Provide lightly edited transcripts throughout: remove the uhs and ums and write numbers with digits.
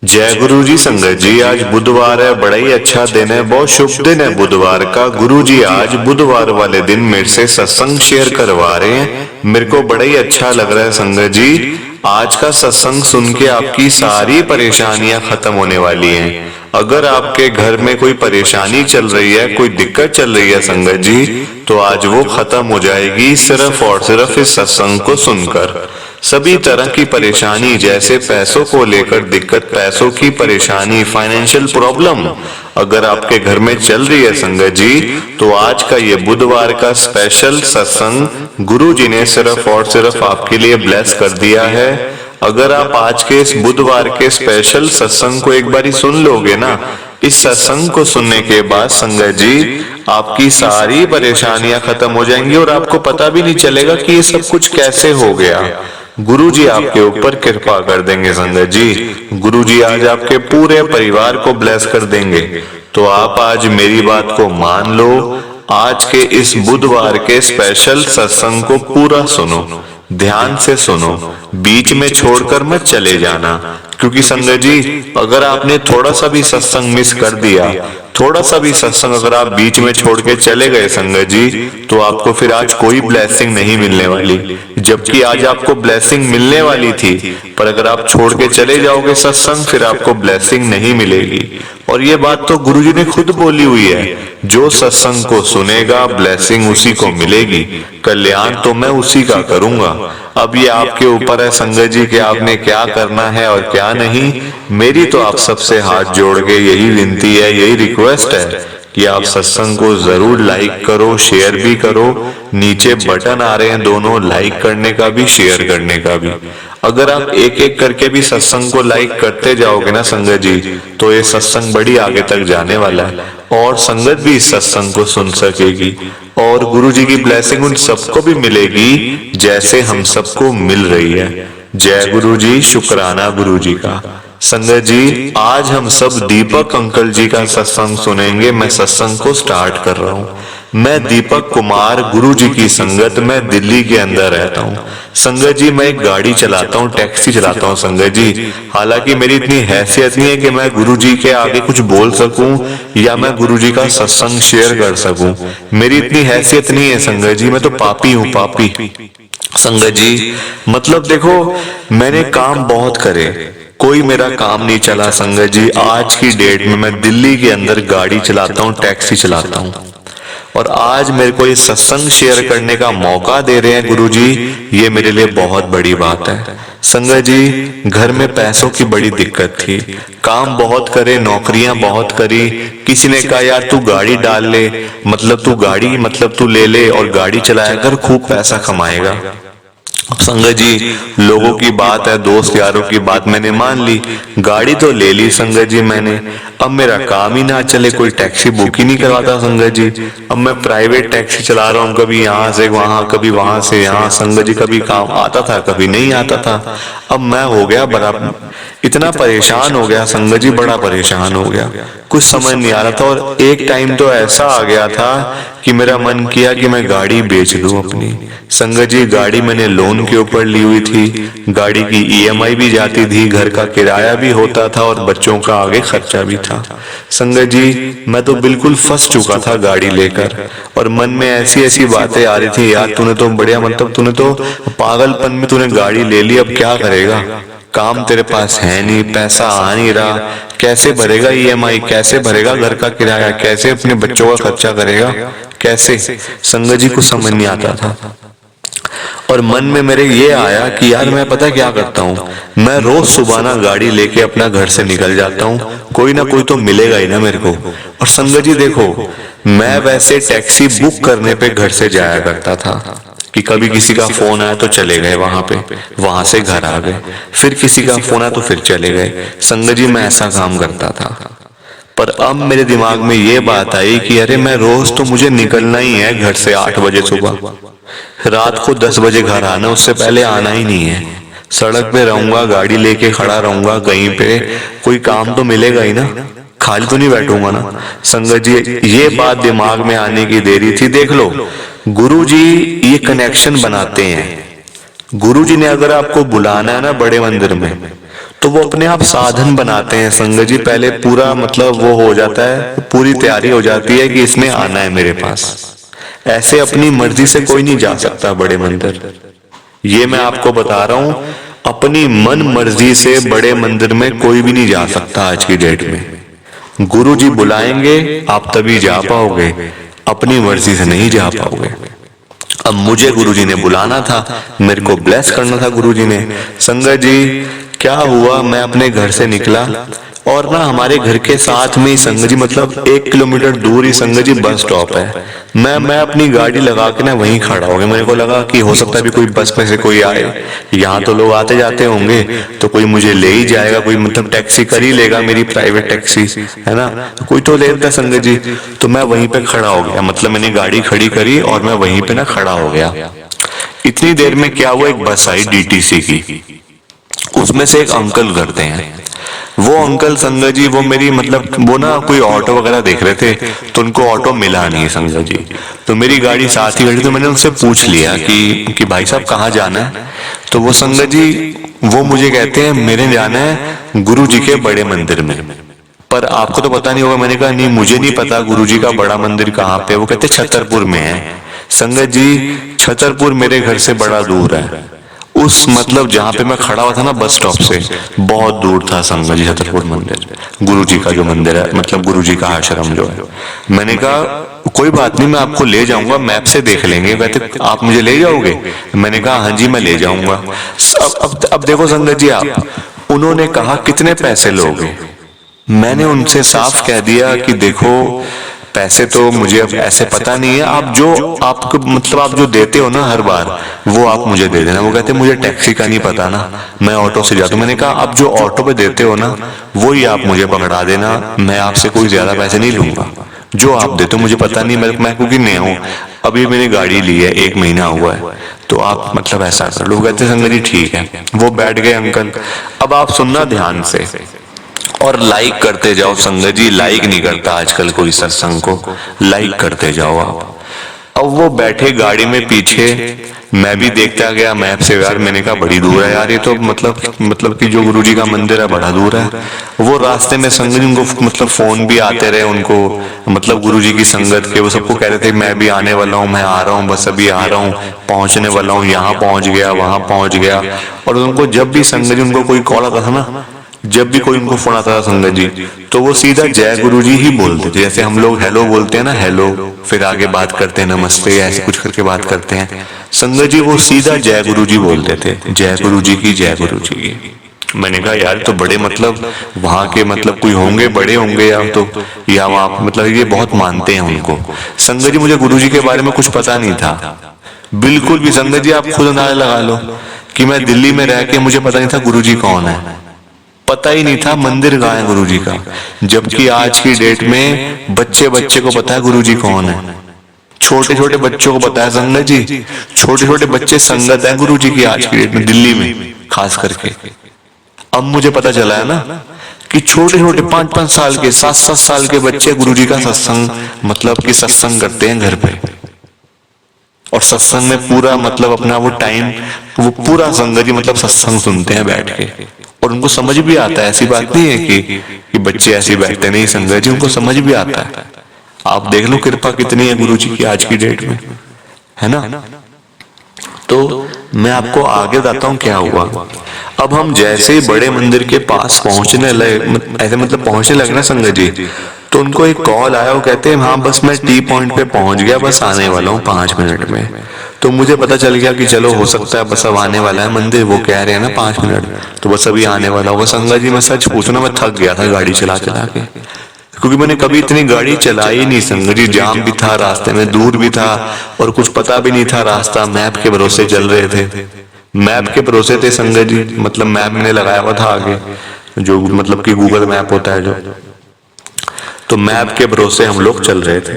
जय गुरु जी। संगत जी, आज बुधवार है, बड़ा ही अच्छा दिन है, बहुत शुभ दिन है बुधवार का। गुरु जी आज बुधवार वाले दिन मेरे से सत्संग शेयर करवा रहे हैं, मेरे को बड़ा ही अच्छा लग रहा है। संगत जी, आज का सत्संग सुन के आपकी सारी परेशानियां खत्म होने वाली हैं। अगर आपके घर में कोई परेशानी चल रही है, कोई दिक्कत चल रही है संगत जी, तो आज वो खत्म हो जाएगी सिर्फ और सिर्फ इस सत्संग को सुनकर। सभी तरह की परेशानी, जैसे पैसों को लेकर दिक्कत, पैसों की परेशानी, फाइनेंशियल प्रॉब्लम अगर आपके घर में चल रही है संगत जी, तो आज का ये बुधवार का स्पेशल सत्संग गुरु जी ने सिर्फ और सिर्फ आपके लिए ब्लेस कर दिया है। अगर आप आज के इस बुधवार के स्पेशल सत्संग को एक बारी सुन लोगे ना, इस सत्संग को सुनने के बाद संगत जी आपकी सारी परेशानियां खत्म हो जाएंगी और आपको पता भी नहीं चलेगा कि ये सब कुछ कैसे हो गया। गुरु जी आपके ऊपर कृपा कर देंगे संगत जी। गुरु जी आज आपके पूरे परिवार को ब्लेस कर देंगे। तो आप आज मेरी बात को मान लो, आज के इस बुधवार के स्पेशल सत्संग को पूरा सुनो, ध्यान से सुनो, बीच में छोड़कर मत चले जाना। क्योंकि संगत जी अगर आपने थोड़ा सा भी सत्संग मिस कर दिया, थोड़ा सा भी सत्संग अगर आप बीच में छोड़ के चले गए संगत जी, तो आपको फिर आज कोई ब्लेसिंग नहीं मिलने वाली। जबकि आज आपको ब्लेसिंग मिलने वाली थी, पर अगर आप छोड़ के चले जाओगे सत्संग, फिर आपको ब्लेसिंग नहीं मिलेगी। और ये बात तो गुरु जी ने खुद बोली हुई है, जो सत्संग को सुनेगा ब्लेसिंग उसी को मिलेगी, कल्याण तो मैं उसी का करूंगा। अब ये आपके ऊपर है संगत जी कि आपने क्या करना है और क्या नहीं। मेरी तो आप सबसे हाथ जोड़ के यही विनती है, यही रिक्वेस्ट है कि आप सत्संग को जरूर लाइक करो, शेयर भी करो। नीचे बटन आ रहे हैं दोनों, लाइक करने का भी, शेयर करने का भी। अगर आप एक एक करके भी सत्संग को लाइक करते जाओगे ना संगत जी, तो ये सत्संग बड़ी आगे तक जाने वाला है और संगत भी इस सत्संग को सुन सकेगी और गुरु जी की ब्लेसिंग उन सबको भी मिलेगी जैसे हम सबको मिल रही है। जय गुरु जी, शुक्राना गुरु जी का। संगत जी आज हम सब दीपक अंकल जी का सत्संग सुनेंगे। मैं सत्संग को स्टार्ट कर रहा हूँ। मैं दीपक कुमार, गुरु जी की संगत में दिल्ली के अंदर रहता हूँ। संगत जी मैं एक गाड़ी चलाता हूँ, टैक्सी चलाता हूँ संगत जी। हालांकि मेरी इतनी हैसियत नहीं है कि मैं गुरु जी के आगे कुछ बोल सकूं या मैं गुरु जी का सत्संग शेयर कर सकूं। मेरी इतनी हैसियत नहीं है संगत जी, मैं तो पापी हूँ, पापी। संगत जी मतलब देखो, मैंने काम बहुत करे, कोई मेरा काम नहीं चला संगत जी। आज की डेट में मैं दिल्ली के अंदर गाड़ी चलाता हूँ, टैक्सी चलाता हूँ और आज मेरे को ये सत्संग शेयर करने का मौका दे रहे हैं गुरु जी, ये मेरे लिए बहुत बड़ी बात है। संगत जी घर में पैसों की बड़ी दिक्कत थी, काम बहुत करे, नौकरियां बहुत करी। किसी ने कहा यार तू गाड़ी डाल ले, मतलब तू गाड़ी मतलब तू ले ले और गाड़ी चलाया कर, खूब पैसा कमाएगा। अब संगत जी लोगों की बात है, दोस्त यारों की बात मैंने मान ली, गाड़ी तो ले ली संगत जी मैंने। अब मेरा काम ही ना चले, कोई टैक्सी बुक ही नहीं करवाता संगत जी। अब मैं प्राइवेट टैक्सी चला रहा हूँ, कभी यहाँ से वहां, कभी वहां से यहाँ संगत जी। कभी काम आता था, कभी नहीं आता था। अब मैं हो गया बड़ा इतना परेशान हो गया संगत जी, बड़ा परेशान हो गया, कुछ समझ नहीं आ रहा था। और एक टाइम तो ऐसा आ गया था कि मेरा मन किया कि मैं गाड़ी बेच दूं अपनी। संगत जी गाड़ी मैंने लोन के ऊपर ली हुई थी, गाड़ी की ईएमआई भी जाती थी, घर का किराया भी होता था और बच्चों का आगे खर्चा भी था। संगत जी मैं तो बिल्कुल फंस चुका था गाड़ी लेकर और मन में ऐसी ऐसी बातें आ रही थी, यार तूने तो बढ़िया, मतलब तूने तो पागलपन में तूने गाड़ी ले ली, अब क्या करेगा, काम तेरे पास है नहीं, पैसा आ नहीं रहा, कैसे भरेगा ईएमआई, कैसे भरेगा घर का किराया, कैसे अपने बच्चों का खर्चा करेगा, कैसे। संगत जी को समझ नहीं आता था और मन में मेरे ये आया कि यार मैं पता क्या करता हूँ, मैं रोज सुबह ना गाड़ी लेके अपना घर से निकल जाता हूँ, कोई ना कोई तो मिलेगा ही ना मेरे को। और संगत जी देखो, मैं वैसे टैक्सी बुक करने पे घर से जाया करता था कि कभी किसी का फोन आया तो चले गए वहां पे, वहां से घर आ गए, फिर किसी का फोन आया तो फिर चले गए। संगत जी मैं ऐसा काम करता था। पर अब मेरे दिमाग में ये बात आई कि अरे मैं रोज तो मुझे निकलना ही है घर से 8 बजे सुबह, रात को 10 बजे घर आना, उससे पहले आना ही नहीं है। सड़क पे रहूंगा, गाड़ी लेके खड़ा रहूंगा कहीं पे, कोई काम तो मिलेगा ही ना, खाली तो नहीं बैठूंगा ना। संगत जी ये बात दिमाग में आने की देरी थी। देख लो गुरु जी ये कनेक्शन बनाते हैं। गुरु जी ने अगर आपको बुलाना है ना बड़े मंदिर में, तो तो वो अपने आप साधन बनाते हैं संगत जी। पहले पूरा मतलब वो हो जाता है, पूरी तैयारी हो जाती है कि इसने आना है मेरे पास। ऐसे अपनी मर्जी से कोई नहीं जा सकता बड़े मंदिर, ये मैं आपको बता रहा हूं। अपनी मन मर्जी से बड़े मंदिर में कोई भी नहीं जा सकता आज की डेट में। गुरु जी बुलाएंगे आप तभी जा पाओगे, अपनी मर्जी से नहीं जा पाओगे। अब मुझे गुरुजी ने बुलाना था, मेरे को ब्लेस करना था गुरुजी ने। संगत जी क्या हुआ, मैं अपने घर से निकला और ना हमारे घर के साथ में ही संगत जी मतलब 1 किलोमीटर दूर ही संगत जी बस स्टॉप है। मैं अपनी गाड़ी लगा के ना वहीं खड़ा हो गया। मेरे को लगा कि हो सकता है भी कोई बस में से कोई आए, यहाँ तो लोग आते जाते होंगे, तो कोई मुझे ले ही जाएगा, कोई मतलब टैक्सी कर ही लेगा, मेरी प्राइवेट टैक्सी है ना, तो कोई तो ले लेता संगत जी। तो मैं वहीं पे खड़ा हो गया, मतलब मैंने गाड़ी खड़ी करी और मैं वहीं पे ना खड़ा हो गया। इतनी देर में क्या हुआ, एक बस आई डीटीसी की, उसमें से एक अंकल करते हैं। वो अंकल संगत जी वो मेरी मतलब वो ना कोई ऑटो वगैरह देख रहे थे, तो उनको ऑटो मिला नहीं संगत जी। तो मेरी गाड़ी साथ ही खड़ी, तो मैंने उनसे पूछ लिया कि भाई साहब कहाँ जाना है। तो वो संगत जी वो मुझे कहते हैं मेरे जाना है गुरु जी के बड़े मंदिर में, पर आपको तो पता नहीं होगा। मैंने कहा नहीं मुझे नहीं पता गुरु जी का बड़ा मंदिर कहाँ पे। वो कहते छतरपुर में है। संगत जी छतरपुर मेरे घर से बड़ा दूर है। उस मतलब जहाँ पे मैं खड़ा हुआ था ना बस स्टॉप से बहुत दूर था संगत जी छतरपुर मंदिर, गुरु जी का जो मंदिर है, मतलब गुरु जी का आश्रम जो है। मैंने कहा कोई बात नहीं मैं आपको ले जाऊंगा, मैप से देख लेंगे। कहते आप मुझे ले जाओगे? मैंने कहा हाँ जी मैं ले जाऊंगा। अब देखो संगत जी आप, उन्होंने कहा कितने पैसे लोगे। मैंने उनसे साफ कह दिया कि देखो पैसे तो मुझे अब ऐसे पता नहीं है, आप जो आपको मतलब आप जो देते हो ना हर बार वो आप मुझे दे देना। वो कहते मुझे टैक्सी का नहीं पता ना, मैं ऑटो से जाता हूँ। मैंने कहा आप जो ऑटो पे देते हो ना वही आप मुझे पकड़ा देना, मैं आपसे कोई ज्यादा पैसे नहीं लूंगा। जो आप देते हो मुझे पता नहीं, मैं क्योंकि नया हूँ, अभी मैंने गाड़ी ली है 1 महीना हुआ है, तो आप मतलब ऐसा कर लो। कहते संगत जी ठीक है। वो बैठ गए अंकल। अब आप सुनना ध्यान से और लाइक करते जाओ संगत जी, लाइक नहीं करता आजकल कोई सत्संग को, लाइक करते जाओ आप। अब वो बैठे गाड़ी में पीछे, मैं भी देखता गया मैप से, यार मैंने कहा बड़ी दूर है यार ये तो, मतलब कि जो गुरुजी का मंदिर है बड़ा दूर है। वो रास्ते में संगत जी उनको मतलब फोन भी आते रहे उनको, मतलब गुरुजी की संगत के, वो सबको कह रहे थे मैं भी आने वाला हूँ, मैं आ रहा हूँ, बस अभी आ रहा हूँ, पहुंचने वाला हूँ, यहाँ पहुंच गया वहां पहुंच गया। और उनको जब भी संगत जी उनको कोई कॉल आता था ना, जब भी कोई उनको फोन आता था संगत जी, तो वो सीधा जय गुरुजी ही बोलते थे। जैसे हम लोग हेलो बोलते हैं ना, हेलो, फिर आगे बात करते हैं नमस्ते, ऐसे कुछ करके बात करते हैं। संगत जी वो सीधा जय गुरुजी बोलते थे, जय गुरुजी की, जय गुरुजी की। मैंने कहा यार तो बड़े मतलब वहां के मतलब कोई होंगे, बड़े होंगे या तो, या वहां मतलब ये बहुत मानते हैं उनको। संगत जी मुझे गुरुजी के बारे में कुछ पता नहीं था बिल्कुल भी। संगत जी आप खुद अंदाजा लगा लो कि मैं दिल्ली में रह के मुझे पता नहीं था गुरुजी कौन है, पता ही नहीं था मंदिर कहाँ है गुरुजी का। जबकि आज की डेट में बच्चे को पता है गुरुजी कौन है, छोटे छोटे बच्चों को पता है संगत जी, छोटे छोटे बच्चे संगत है गुरुजी की आज की डेट में दिल्ली में खास करके। अब मुझे पता चला है ना कि छोटे छोटे 5-5 साल के 7-7 साल के बच्चे गुरुजी का सत्संग मतलब कि सत्संग करते हैं घर पे, और सत्संग में पूरा मतलब अपना वो टाइम वो पूरा संगत जी मतलब सत्संग सुनते हैं बैठ के, और उनको समझ भी आता है। ऐसी बात नहीं है कि बच्चे ऐसे बैठते नहीं, संगत जी उनको समझ भी आता है। आप देख लो कृपा कितनी है गुरुजी की आज की डेट में, है ना। तो मैं आपको आगे बताता हूँ क्या हुआ। अब हम जैसे ही बड़े मंदिर के पास पहुंचने लगे, ऐसे मतलब पहुंचने लगे ना संगत जी, तो उनको एक कॉल आया। वो कहते हैं हाँ बस मैं टी पॉइंट पे पहुंच गया, बस आने वाला हूँ 5 मिनट में। तो मुझे पता चल गया कि चलो हो सकता है बस अब आने वाला है मंदिर, वो कह रहे हैं ना 5 मिनट, तो बस अभी आने वाला होगा। संगत जी मैं सच पूछूं ना, मैं थक गया था गाड़ी चला चला के, क्योंकि मैंने कभी इतनी गाड़ी चलाई नहीं संगत जी। जाम भी था रास्ते में, दूर भी था, और कुछ पता भी नहीं था रास्ता, मैप के भरोसे चल रहे थे, मैप के भरोसे थे संगत जी। मतलब मैप मैंने लगाया हुआ था आगे, जो मतलब कि गूगल मैप होता है जो, तो मैप के भरोसे हम लोग चल रहे थे।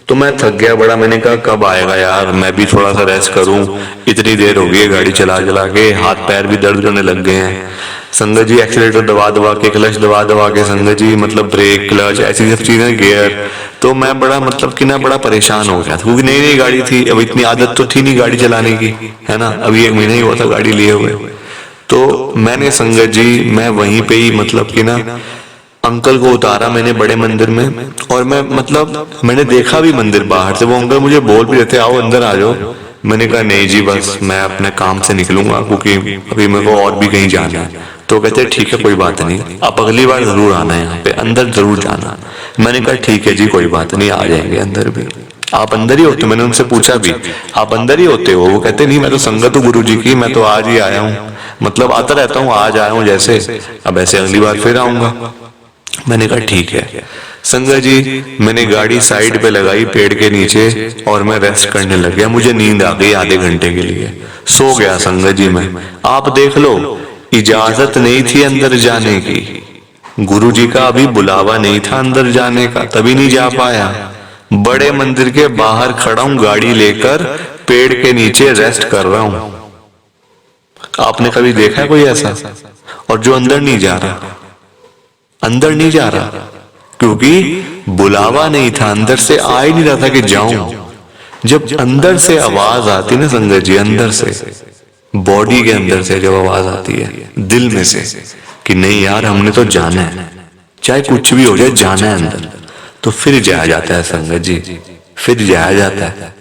तो मैं थक गया बड़ा, मैंने कहा कब आएगा यार, मैं भी थोड़ा सा रेस्ट करूं, इतनी देर हो गई है गाड़ी चला चला के, हाथ पैर भी दर्द करने लग गए हैं संगत जी। एक्सीलेटर दबा दबा के, क्लच दबा दबा के संगत जी, मतलब ब्रेक क्लच ऐसी सब चीजें, गियर, तो मैं बड़ा मतलब कि ना बड़ा परेशान हो गया था, क्योंकि नई नई गाड़ी थी, अब इतनी आदत तो थी नहीं गाड़ी चलाने की, है ना। अभी 1 महीना ही हुआ था गाड़ी लिए हुए। तो मैंने संगत जी मैं वहीं पे ही मतलब कि ना अंकल को उतारा मैंने बड़े मंदिर में, और मैं मतलब मैंने देखा भी मंदिर बाहर से, वो अंकल मुझे बोल भी रहे थे आओ अंदर आ जाओ। मैंने कहा नहीं जी बस मैं अपने काम से निकलूंगा क्योंकि अभी मेरे को और भी कहीं जाना है। तो कहते ठीक है कोई बात नहीं, आप अगली बार जरूर आना है यहाँ पे, अंदर जरूर जाना। मैंने कहा ठीक है जी कोई बात नहीं, आ जाएंगे अंदर भी। आप अंदर ही होते? मैंने उनसे पूछा भी आप अंदर ही होते हो? वो कहते नहीं मैं तो संगत हूँ गुरु जी की, मैं तो आज ही आया हूँ, मतलब आता रहता हूँ, आज आया हूँ जैसे, अब ऐसे अगली बार फिर आऊंगा। मैंने कहा ठीक है। संगत जी मैंने गाड़ी साइड पे लगाई पेड़ के नीचे और मैं रेस्ट करने लग गया। मुझे नींद आ गई आधे घंटे के लिए, सो गया संगत जी मैं। आप देख लो इजाजत नहीं थी अंदर जाने की, गुरु जी का अभी बुलावा नहीं था अंदर जाने का, तभी नहीं जा पाया। बड़े मंदिर के बाहर खड़ा हूं गाड़ी लेकर, पेड़ के नीचे रेस्ट कर रहा हूं। आपने कभी देखा है कोई ऐसा? और जो अंदर नहीं जा रहा, अंदर नहीं जा रहा क्योंकि बुलावा नहीं था, अंदर से आ ही नहीं रहा था कि जाऊं। जब अंदर से आवाज आती ना संगत जी, अंदर से बॉडी के अंदर से जब आवाज आती है दिल में से कि नहीं यार हमने तो जाना है, चाहे कुछ भी हो जाए जाना है अंदर, तो फिर जाया जाता है संगत जी, फिर जाया जाता है।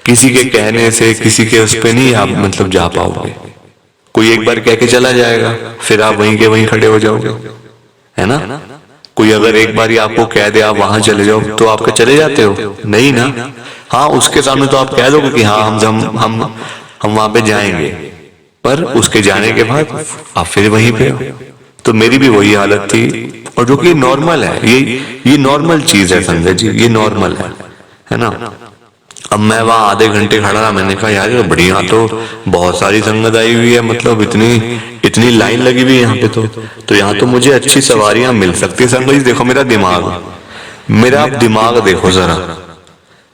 किसी के कहने से किसी के उस पे नहीं आप मतलब जा पाओगे। कोई एक बार कह के चला जाएगा फिर आप वहीं के वहीं खड़े हो जाओगे, है ना? कोई अगर एक बार ही आपको कह दे आप वहां चले जाओ तो आप चले जाते हो? नहीं ना। हाँ उसके सामने तो आप कह दोगे कि हाँ हम वहां पे जाएंगे, पर उसके जाने के बाद आप फिर वहीं पे हो। तो मेरी भी वही हालत थी, और जो कि नॉर्मल है, ये नॉर्मल चीज है संगत जी, ये नॉर्मल है ना। अब मैं वहां आधे घंटे खड़ा रहा, मैंने कहा यार बढ़िया, तो बहुत सारी संगत आई हुई है, मतलब इतनी लाइन लगी हुई है यहाँ पे, तो यहाँ तो मुझे अच्छी सवारियां मिल सकती है। संगत जी देखो मेरा दिमाग देखो जरा,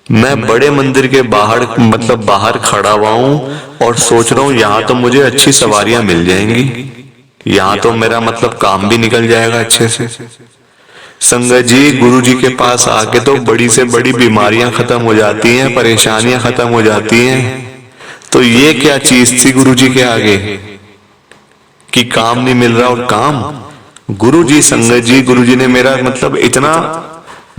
मैं बड़े मंदिर के बाहर मतलब बाहर खड़ा हुआ हूँ और सोच रहा हूँ यहाँ तो मुझे अच्छी सवारियां मिल जाएंगी, यहाँ तो मेरा मतलब काम भी निकल जाएगा अच्छे से। संगत जी गुरु जी के पास आके तो बड़ी से बड़ी बीमारियां खत्म हो जाती हैं, परेशानियां खत्म हो जाती हैं। तो ये क्या चीज थी गुरु जी के आगे कि काम नहीं मिल रहा, और काम गुरु जी संगत जी गुरु जी ने मेरा मतलब इतना,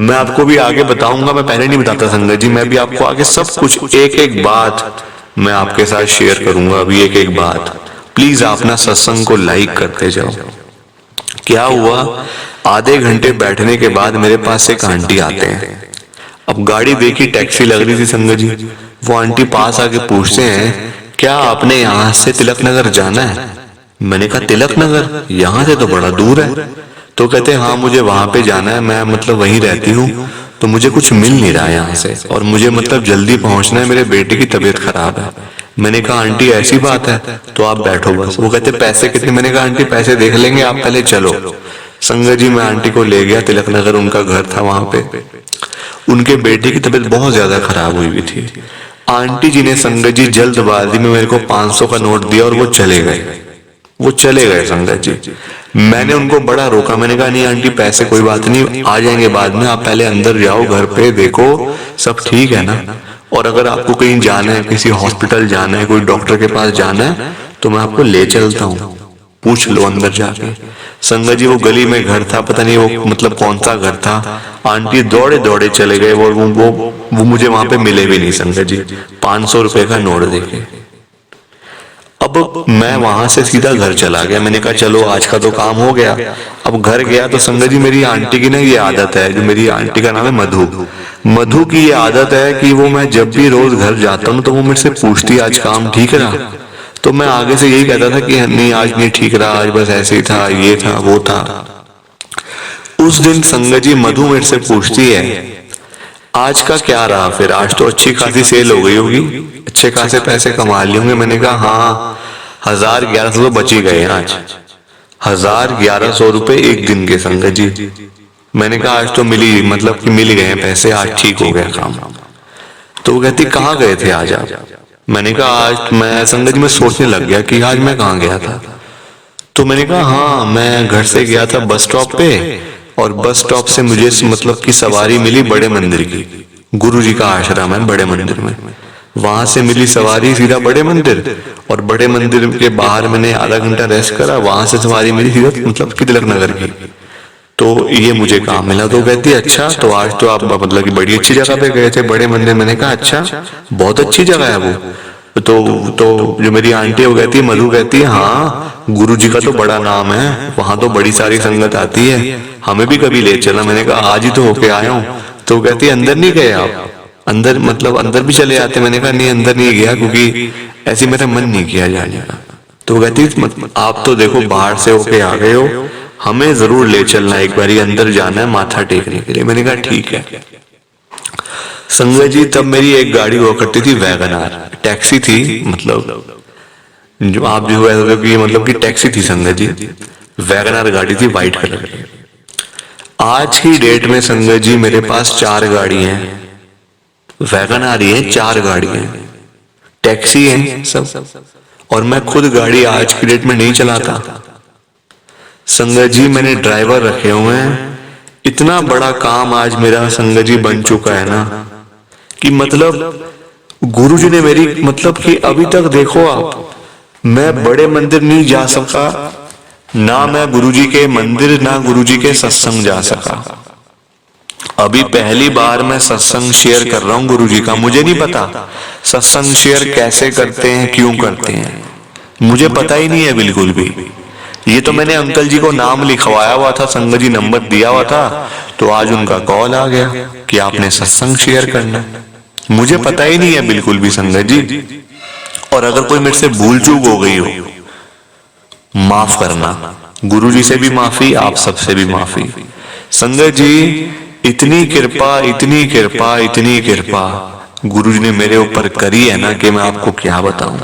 मैं आपको भी आगे बताऊंगा, मैं पहले नहीं बताता संगत जी, मैं भी आपको आगे सब कुछ एक एक बात मैं आपके साथ शेयर करूंगा अभी एक एक बात। प्लीज आप ना सत्संग को लाइक करते जाओ। क्या हुआ, आधे घंटे बैठने के बाद मेरे पास एक आंटी आते हैं। अब गाड़ी देखी टैक्सी लग रही थी संगत जी, वो आंटी पास आके पूछते हैं क्या आपने यहाँ से तिलक नगर जाना है? मैंने कहा तिलक नगर यहाँ से तो बड़ा दूर है। तो कहते हाँ मुझे वहां पे जाना है, मैं मतलब वहीं रहती हूँ, तो मुझे कुछ मिल नहीं रहा है यहाँ से, और मुझे मतलब जल्दी पहुंचना है, मेरे बेटे की तबीयत खराब है। मैंने कहा आंटी ऐसी बात है तो आप बैठो बस। वो कहते पैसे कितने? मैंने कहा आंटी पैसे देख लेंगे, आप पहले चलो। संगत जी मैं आंटी को ले गया तिलक नगर, उनका घर था वहां पे। उनके बेटे की तबीयत बहुत ज्यादा खराब हुई हुई थी। आंटी जी ने संगत जी जल्दबाजी में मेरे को 500 का नोट दिया और वो चले गए संगत जी। मैंने उनको बड़ा रोका, मैंने कहा नहीं आंटी पैसे कोई बात नहीं, आ जाएंगे बाद में, आप पहले अंदर जाओ, घर पे देखो सब ठीक है ना, और अगर आपको कहीं जाना है, किसी हॉस्पिटल जाना है, कोई डॉक्टर के पास जाना है तो मैं आपको ले चलता हूँ, पूछ लो अंदर जाके। संगत जी वो गली में घर था, पता नहीं वो मतलब कौन सा घर था। आंटी दौड़े दौड़े चले गए, वो मुझे वहां पे मिले भी नहीं संगत जी, 500 रुपए का नोट देके। अब मैं वहां से सीधा घर चला गया, मैंने कहा चलो आज का तो काम हो गया। अब घर गया तो संगत जी मेरी आंटी की ना ये आदत है, जो मेरी आंटी का नाम है मधु की ये आदत है कि वो मैं जब भी रोज घर जाता हूँ तो वो मेरे से पूछती आज काम ठीक रहा? तो मैं आगे से यही कहता था कि नहीं आज नहीं ठीक रहा, आज बस ऐसे ही था, ये था वो था। उस दिन संगत जी मधु मेरे से पूछती है आज का क्या रहा फिर, आज तो अच्छी खासी सेल हो गई होगी, अच्छे खासे पैसे कमा लिए होंगे। मैंने कहा हाँ 1100 बच ही गए आज, 1100 रुपए एक दिन के संगत जी। मैंने कहा आज तो मतलब कि मिल गए पैसे, आज ठीक हो गया काम। तो वो कहती कहाँ गए थे आज आप? मैंने कहा आज मैं संगत जी में सोचने लग गया कि आज मैं कहाँ गया था। तो मैंने कहा हाँ मैं घर से गया था बस स्टॉप पे, और बस स्टॉप से मुझे मतलब की सवारी मिली बड़े मंदिर की, गुरु जी का आश्रम है बड़े मंदिर में। वहां से मिली सवारी सीधा बड़े मंदिर, और बड़े मंदिर के बाहर मैंने आधा घंटा रेस्ट करा, वहां से सवारी मिली सीधा मतलब कि तिलक नगर की। तो ये मुझे काम मिला। तो कहती अच्छा, तो आज तो आप मतलब कि बड़ी अच्छी जगह पे गए थे, बड़े मंदिर। मैंने कहा अच्छा, बहुत अच्छी जगह है वो। तो जो मेरी आंटी है वो कहती है, मधु कहती है, हाँ गुरु जी का तो बड़ा नाम है, वहां तो बड़ी सारी संगत आती है, हमें भी कभी ले चला। मैंने कहा आज ही तो होके आया हूँ। तो कहती है अंदर नहीं गए आप? अंदर मतलब अंदर भी चले आते। मैंने कहा नहीं, अंदर नहीं गया, क्योंकि ऐसे मेरा मन नहीं किया जाने का। तो कहती आप तो देखो बाहर से होके आ गए हो, हमें जरूर ले चलना, एक बारी अंदर जाना है माथा टेकने के लिए। मैंने कहा ठीक है। संगत जी तब मेरी एक गाड़ी हुआ करती थी वैगन आर, टैक्सी थी, मतलब जो आप भी हुआ कि मतलब कि टैक्सी थी संगत जी, वैगन आर गाड़ी थी व्हाइट कलर की। आज की डेट में संगत जी मेरे पास 4 गाड़ी हैं, वैगन आर है 4 गाड़ी हैं, टैक्सी है सब, और मैं खुद गाड़ी आज की डेट में नहीं चलाता। संगत जी मैंने ड्राइवर रखे हुए हैं। इतना बड़ा काम आज मेरा संगत जी बन चुका है ना, कि मतलब गुरुजी ने मेरी मतलब कि अभी तक देखो आप, मैं बड़े मंदिर नहीं जा सका, ना मैं गुरुजी के मंदिर ना गुरुजी के सत्संग जा सका। अभी पहली बार मैं सत्संग शेयर कर रहा हूँ गुरुजी का। मुझे नहीं पता सत्संग शेयर कैसे करते हैं, क्यों करते हैं, मुझे पता ही नहीं है बिल्कुल भी। ये तो मैंने अंकल जी को नाम लिखवाया हुआ था, संगत जी नंबर दिया हुआ था, तो आज उनका कॉल आ गया कि आपने सत्संग शेयर करना है। मुझे पता ही नहीं है बिल्कुल भी संगत जी। और अगर कोई मेरे से भूल चूक हो गई हो, माफ करना, गुरुजी से भी माफी, आप सबसे भी माफी। संगत जी इतनी कृपा इतनी कृपा इतनी कृपा गुरुजी ने मेरे ऊपर करी है ना, कि मैं आपको क्या बताऊं।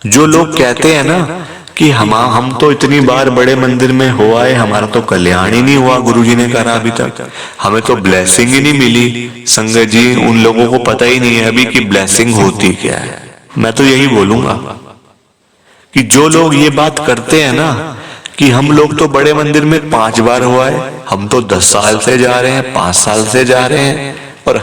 जो लोग कहते हैं ना कि हम तो इतनी बार बड़े मंदिर में हो आए, हमारा तो कल्याण ही नहीं हुआ गुरुजी ने करा अभी तक, हमें तो ब्लेसिंग ही नहीं मिली। संगत जी उन लोगों को पता ही नहीं है अभी कि ब्लेसिंग होती क्या है। मैं तो यही बोलूंगा कि जो लोग ये बात करते हैं ना कि हम लोग तो बड़े मंदिर में 5 बार हुआ है, हम तो 10 साल से जा रहे हैं, 5 साल से जा रहे हैं, और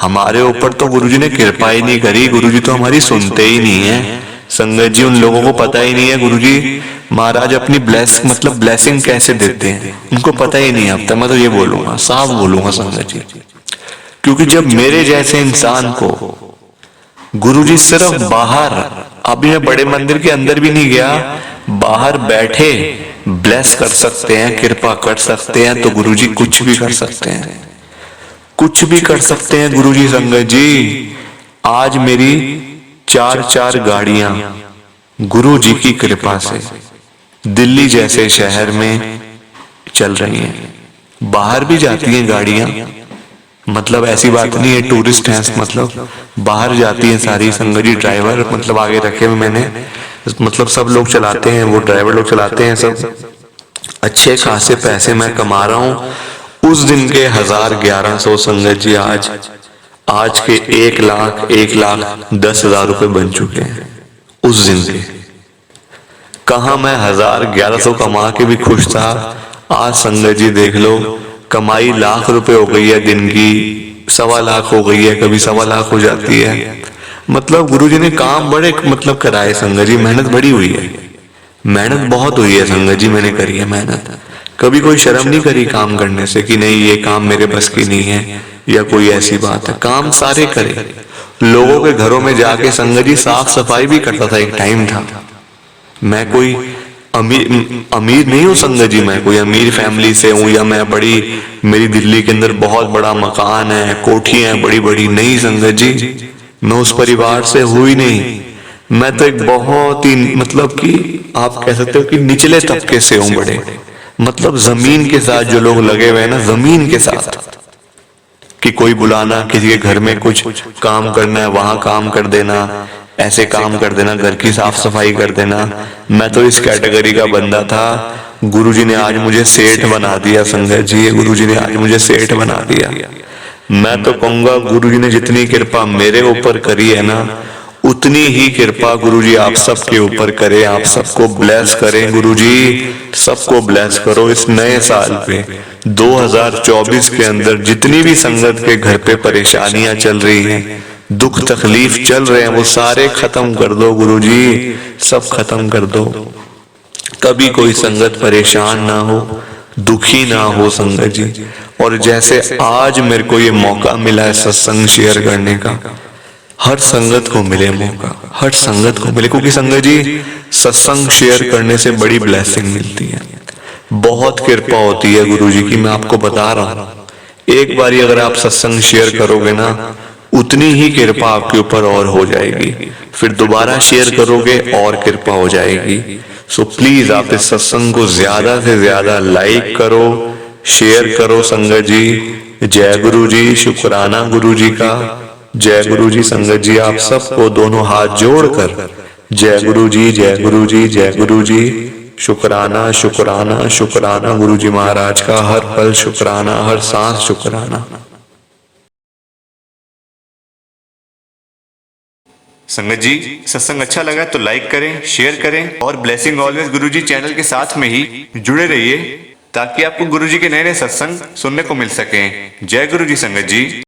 हमारे ऊपर तो गुरुजी ने कृपा ही नहीं करी, गुरुजी तो हमारी सुनते ही नहीं है। संगत जी उन लोगों को पता ही नहीं है गुरुजी महाराज अपनी ब्लेसिंग कैसे देते हैं, उनको पता ही नहीं आता। मैं तो ये बोलूंगा, साफ बोलूंगा संगत जी, क्योंकि जब मेरे जैसे इंसान को गुरुजी सिर्फ बाहर, अभी मैं बड़े मंदिर के अंदर भी नहीं गया, बाहर बैठे ब्लेस कर सकते हैं, कृपा कर सकते हैं, तो गुरुजी कुछ भी कर सकते हैं, कुछ भी कर सकते हैं गुरुजी। संगत जी आज मेरी 4 गाड़ियां गुरुजी की कृपा से दिल्ली जैसे शहर में चल रही हैं, बाहर भी जाती हैं गाड़ियां, मतलब ऐसी बात नहीं है टूरिस्ट हैं, मतलब बाहर जाती हैं सारी। संगत जी ड्राइवर मतलब आगे रखे हुए मैंने, मतलब सब लोग चलाते हैं, वो ड्राइवर लोग चलाते हैं, सब अच्छे खासे पैसे मैं कमा रहा हूं। उस दिन के 1000-1100 संगत जी आज के 1,10,000 रुपए बन चुके हैं उस दिन के। कहा मैं 1000-1100 कमा के भी खुश था, आज संगत जी देख लो कमाई लाख रुपए हो गई है, दिन की 1.25 लाख हो गई है, कभी 1.25 लाख हो जाती है। मतलब गुरुजी ने काम बड़े मतलब कराए संगत जी, मेहनत बड़ी हुई है, मेहनत बहुत हुई है संगत जी, मैंने करी है मेहनत। कभी कोई शर्म नहीं करी काम करने से कि नहीं ये काम मेरे बस की नहीं है या कोई ऐसी बात है, काम सारे करे। लोगों के घरों में जाके संगत जी साफ सफाई भी करता था, एक टाइम था। मैं कोई अमीर नहीं हूँ संगत जी, मैं कोई अमीर फैमिली से हूँ या मैं मेरी दिल्ली के अंदर बहुत बड़ा मकान है, कोठियां हैं बड़ी बड़ी, नहीं संगत जी, मैं उस परिवार से हूँ ही नहीं। मैं तो एक बहुत ही मतलब कि आप कह सकते हो कि निचले तबके से हूँ, बड़े मतलब जमीन के साथ जो लोग लगे हुए हैं ना, जमीन के साथ, कि कोई बुलाना, किसी के घर में कुछ काम करना है वहां काम कर देना, ऐसे काम कर देना, घर की साफ सफाई कर देना, मैं तो इस कैटेगरी का बंदा था। गुरुजी ने आज मुझे सेठ बना दिया संगत जी, गुरुजी ने आज मुझे सेठ बना दिया। मैं तो कहूंगा गुरुजी ने जितनी कृपा मेरे ऊपर करी है ना, उतनी ही कृपा गुरुजी आप सबके ऊपर करे, आप सबको ब्लेस करें गुरुजी, सबको ब्लेस करो इस नए साल पे 2024 के अंदर। जितनी भी संगत के घर पे परेशानियां चल रही हैं, दुख तकलीफ चल रहे हैं वो सारे खत्म कर दो गुरुजी, सब खत्म कर दो। कभी कोई संगत परेशान ना हो, दुखी ना हो संगत जी। और जैसे आज मेरे को ये मौका मिला है सत्संग शेयर करने का, हर संगत को मिले मौका, हर संगत को मिले, क्योंकि संगत जी सत्संग शेयर करने से बड़ी ब्लेसिंग मिलती है, बहुत कृपा होती है गुरुजी की। मैं आपको बता रहा हूँ, एक बारी अगर आप सत्संग शेयर करोगे ना, उतनी ही कृपा आपके ऊपर और हो जाएगी, फिर दोबारा शेयर करोगे और कृपा हो जाएगी। सो प्लीज आप इस सत्संग को ज्यादा से ज्यादा लाइक करो, शेयर करो संगत जी। जय गुरु जी, शुक्राना गुरु जी का, जय गुरु जी। संगत जी आप सबको दोनों हाथ जोड़कर जय गुरु जी, जय गुरु जी, जय गुरु जी। शुक्राना शुक्राना शुक्राना गुरु जी महाराज का, हर पल शुक्राना, हर सांस शुक्राना। संगत जी सत्संग अच्छा लगा तो लाइक करें, शेयर करें और ब्लेसिंग ऑलवेज गुरुजी चैनल के साथ में ही जुड़े रहिए, ताकि आपको गुरुजी के नए नए सत्संग सुनने को मिल सकें। जय गुरु जी संगत जी।